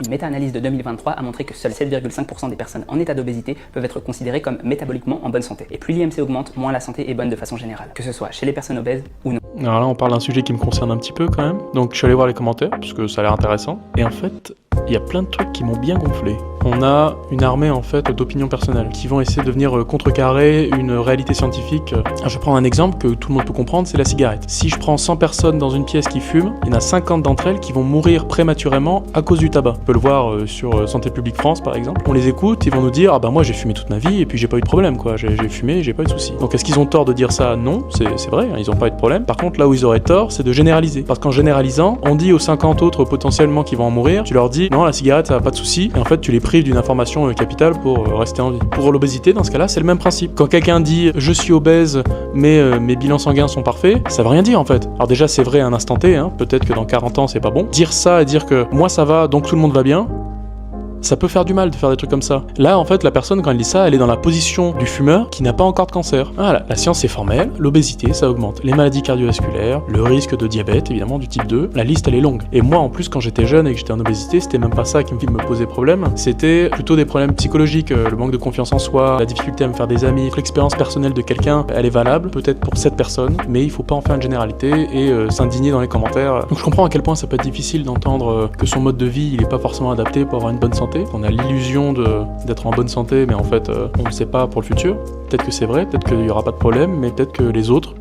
Une méta-analyse de 2023 a montré que seuls 7,5% des personnes en état d'obésité peuvent être considérées comme métaboliquement en bonne santé. Et plus l'IMC augmente, moins la santé est bonne de façon générale, que ce soit chez les personnes obèses ou non. Alors là, on parle d'un sujet qui me concerne un petit peu quand même. Donc je suis allé voir les commentaires, parce que ça a l'air intéressant. Et en fait, il y a plein de trucs qui m'ont bien gonflé. On a une armée en fait d'opinions personnelles qui vont essayer de venir contrecarrer une réalité scientifique. Alors, je vais prendre un exemple que tout le monde peut comprendre, c'est la cigarette. Si je prends 100 personnes dans une pièce qui fument, il y en a 50 d'entre elles qui vont mourir prématurément à cause du tabac. On peut le voir sur Santé publique France par exemple. On les écoute, ils vont nous dire « Ah bah moi j'ai fumé toute ma vie et puis j'ai pas eu de problème quoi, j'ai fumé, j'ai pas eu de soucis ». Donc est-ce qu'ils ont tort de dire ça? Non, c'est vrai, ils ont pas eu de problème. Par contre là où ils auraient tort, c'est de généraliser. Parce qu'en généralisant, on dit aux 50 autres potentiellement qui vont en mourir, tu leur dis « Non, la cigarette ça a pas de soucis » et en fait tu les prives d'une information capitale pour rester en vie. Pour l'obésité, dans ce cas-là, c'est le même principe. Quand quelqu'un dit « Je suis obèse, mais mes bilans sanguins sont parfaits », ça veut rien dire en fait. Alors déjà c'est vrai à un instant T, peut-être que dans 40 ans c'est pas bon. Dire ça et dire que moi ça va donc tout le monde va bien, ça peut faire du mal de faire des trucs comme ça. Là, en fait, la personne, quand elle dit ça, elle est dans la position du fumeur qui n'a pas encore de cancer. Voilà, la science est formelle, l'obésité, ça augmente. Les maladies cardiovasculaires, le risque de diabète, évidemment, du type 2, la liste, elle est longue. Et moi, en plus, quand j'étais jeune et que j'étais en obésité, c'était même pas ça qui me posait problème, c'était plutôt des problèmes psychologiques, le manque de confiance en soi, la difficulté à me faire des amis. L'expérience personnelle de quelqu'un, elle est valable, peut-être pour cette personne, mais il faut pas en faire une généralité et s'indigner dans les commentaires. Donc je comprends à quel point ça peut être difficile d'entendre que son mode de vie, il est pas forcément adapté pour avoir une bonne santé. On a l'illusion d'être en bonne santé, mais en fait, on ne sait pas pour le futur. Peut-être que c'est vrai, peut-être qu'il n'y aura pas de problème, mais peut-être que les autres